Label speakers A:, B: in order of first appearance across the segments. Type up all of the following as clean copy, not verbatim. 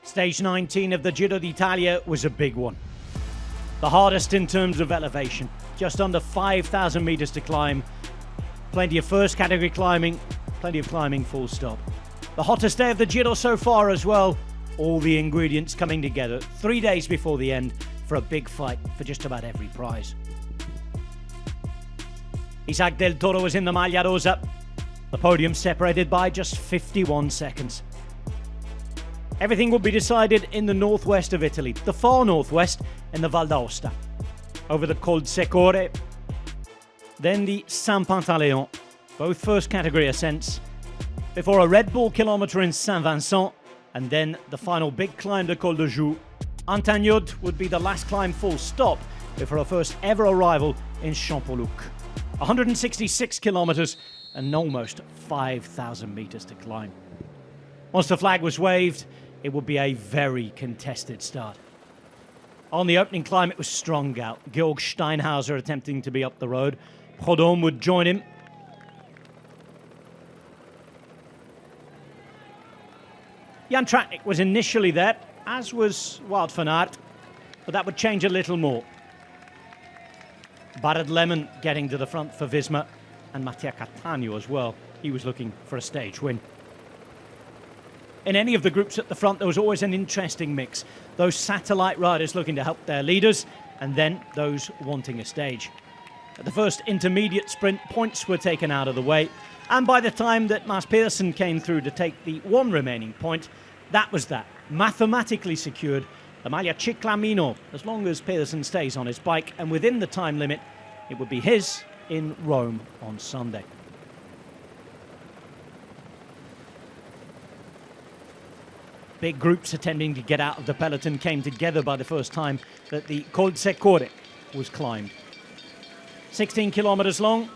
A: Stage 19 of the Giro D'Italia was a big one. The hardest in terms of elevation, just under 5,000 meters to climb. Plenty of first category climbing, plenty of climbing full stop. The hottest day of the Giro so far as well. All the ingredients coming together 3 days before the end for a big fight for just about every prize. Isaac del Toro was in the maglia rosa. The podium separated by just 51 seconds. Everything will be decided in the northwest of Italy, the far northwest in the Val d'Aosta, over the Colle Tzecore, then the San Pantaleone, both first category ascents, before a Red Bull kilometre in Saint-Vincent, and then the final big climb to Col de Joux. Antagnod would be the last climb full stop before our first ever arrival in Champoluc. 166 kilometres and almost 5,000 metres to climb. Once the flag was waved, it would be a very contested start. On the opening climb, it was strong out. Georg Steinhauser attempting to be up the road. Podium would join him. Jan Tratnik was initially there, as was Wout van Aert, but that would change a little more. Barad Lemon getting to the front for Visma, and Mattia Cattaneo as well. He was looking for a stage win. In any of the groups at the front, there was always an interesting mix. Those satellite riders looking to help their leaders, and then those wanting a stage. At the first intermediate sprint, points were taken out of the way, and by the time that Mads Pedersen came through to take the one remaining point, that was that. Mathematically secured, the Maglia Ciclamino, as long as Pedersen stays on his bike, and within the time limit, it would be his in Rome on Sunday. Big groups attempting to get out of the peloton came together by the first time that the Col Tzecore was climbed. 16 kilometres long,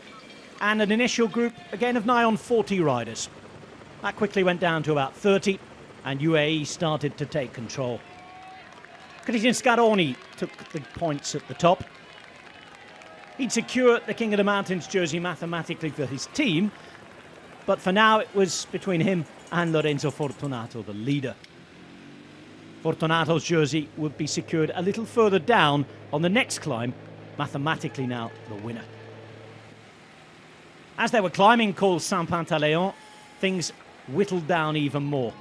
A: and an initial group, again, of nigh on 40 riders. That quickly went down to about 30, and UAE started to take control. Cristian Scaroni took the points at the top. He'd secure the King of the Mountains jersey mathematically for his team, but for now it was between him and Lorenzo Fortunato, the leader. Fortunato's jersey would be secured a little further down on the next climb, mathematically now the winner. As they were climbing Colle San Pantaleone, things whittled down even more.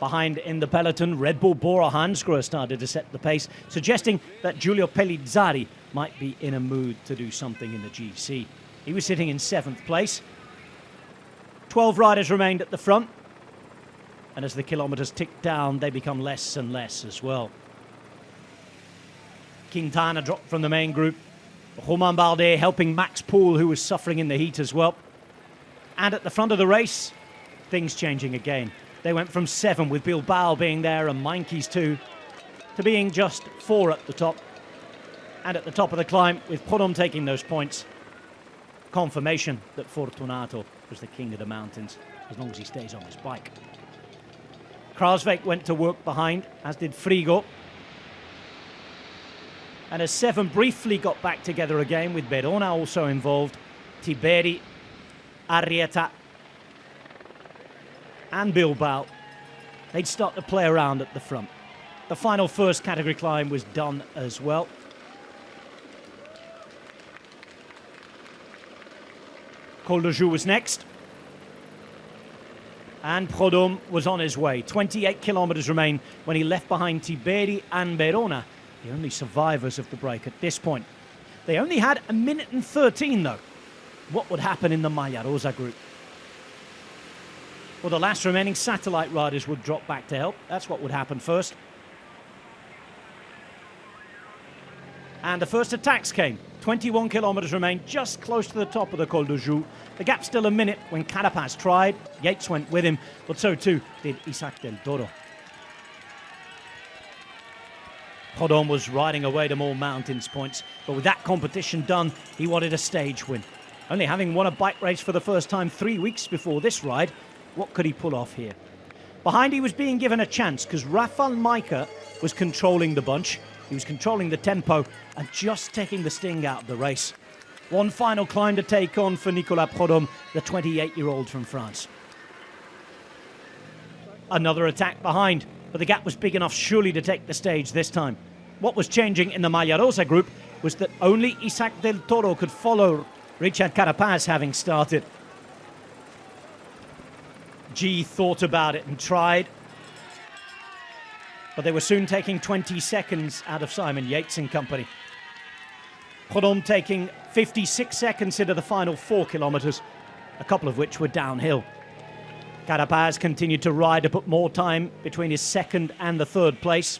A: Behind in the peloton, Red Bull Bora Hansgrohe started to set the pace, suggesting that Giulio Pellizzari might be in a mood to do something in the GC. He was sitting in 7th place. 12 riders remained at the front, and as the kilometres ticked down, they become less and less as well. Quintana dropped from the main group. Romain Bardet helping Max Poole, who was suffering in the heat as well. And at the front of the race, things changing again. They went from 7, with Bilbao being there and Mainkes too, to being just 4 at the top. And at the top of the climb, with Podium taking those points, confirmation that Fortunato was the king of the mountains, as long as he stays on his bike. Kruijswijk went to work behind, as did Frigo. And as 7 briefly got back together again, with Verona also involved, Tiberi, Arrieta and Bilbao, they'd start to play around at the front. The final first category climb was done as well. Col de Joux was next. And Podium was on his way. 28 kilometres remain when he left behind Tiberi and Verona, the only survivors of the break at this point. They only had 1 minute and 13 though. What would happen in the Maglia Rosa group? Well, the last remaining satellite riders would drop back to help. That's what would happen first. And the first attacks came. 21 kilometres remained, just close to the top of the Col de Joux. The gap's still a minute when Carapaz tried. Yates went with him, but so too did Isaac del Toro. Podium was riding away to more mountains points, but with that competition done, he wanted a stage win. Only having won a bike race for the first time 3 weeks before this ride, what could he pull off here? Behind, he was being given a chance because Rafał Majka was controlling the bunch. He was controlling the tempo and just taking the sting out of the race. One final climb to take on for Nicolas Podium, the 28-year-old from France. Another attack behind. but the gap was big enough surely to take the stage this time. What was changing in the Maglia Rosa group was that only Isaac del Toro could follow Richard Carapaz having started. G thought about it and tried, but they were soon taking 20 seconds out of Simon Yates and company. Podium taking 56 seconds into the final 4 kilometres, a couple of which were downhill. Carapaz continued to ride to put more time between his second and the third place.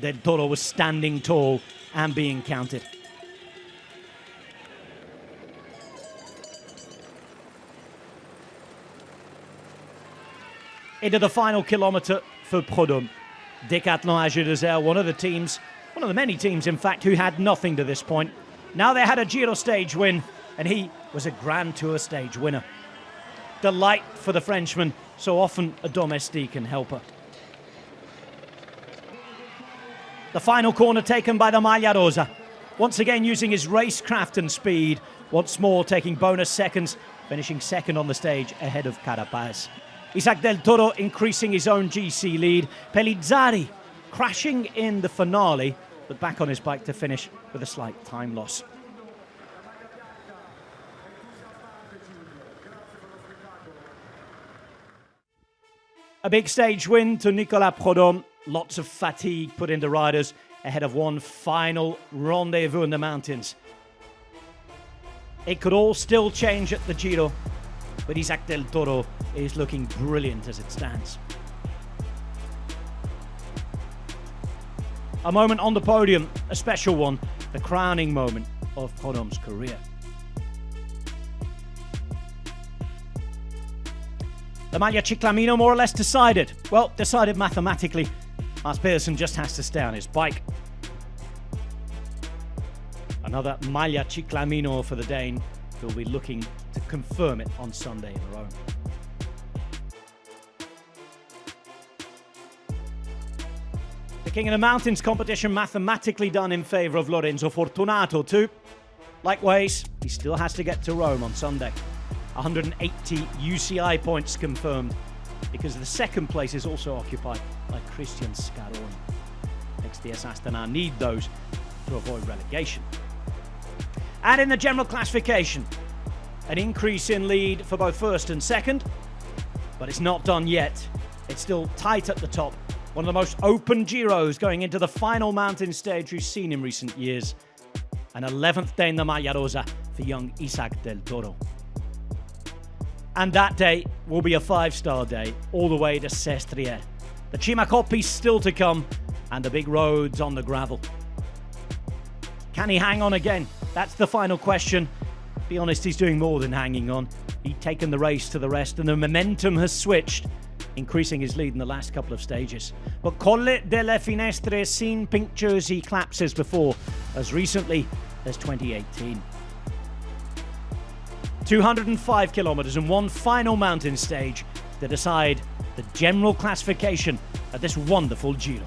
A: Del Toro was standing tall and being counted. Into the final kilometre for Podium. Decathlon Agir Desert, one of the many teams, in fact, who had nothing to this point. Now they had a Giro stage win, and he was a Grand Tour stage winner. Delight for the Frenchman, so often a domestique and helper. The final corner taken by the Maglia Rosa. Once again using his racecraft and speed, once more taking bonus seconds, finishing second on the stage ahead of Carapaz. Isaac del Toro increasing his own GC lead. Pellizzari crashing in the finale, but back on his bike to finish with a slight time loss. A big stage win to Nicolas Prodhomme. Lots of fatigue put into riders ahead of one final rendezvous in the mountains. It could all still change at the Giro, but Isaac del Toro is looking brilliant as it stands. A moment on the podium, a special one, the crowning moment of Prodhomme's career. The Maglia Ciclamino more or less decided. Well, decided mathematically. Mats Pedersen just has to stay on his bike. Another Maglia Ciclamino for the Dane, who will be looking to confirm it on Sunday in Rome. The King of the Mountains competition mathematically done in favour of Lorenzo Fortunato too. Likewise, he still has to get to Rome on Sunday. 180 UCI points confirmed, because the second place is also occupied by Christian Scaroni. XDS Astana need those to avoid relegation. And in the general classification, an increase in lead for both first and second, but it's not done yet. It's still tight at the top. One of the most open Giros going into the final mountain stage we've seen in recent years. An 11th day in the Maglia Rosa for young Isaac del Toro. And that day will be a 5-star day, all the way to Sestriere. The Cima Coppi's still to come, and the big roads on the gravel. Can he hang on again? That's the final question. Be honest, he's doing more than hanging on. He'd taken the race to the rest, and the momentum has switched, increasing his lead in the last couple of stages. But Colle delle Finestre seen pink jersey claps as before, as recently as 2018. 205 kilometres and one final mountain stage to decide the general classification of this wonderful Giro.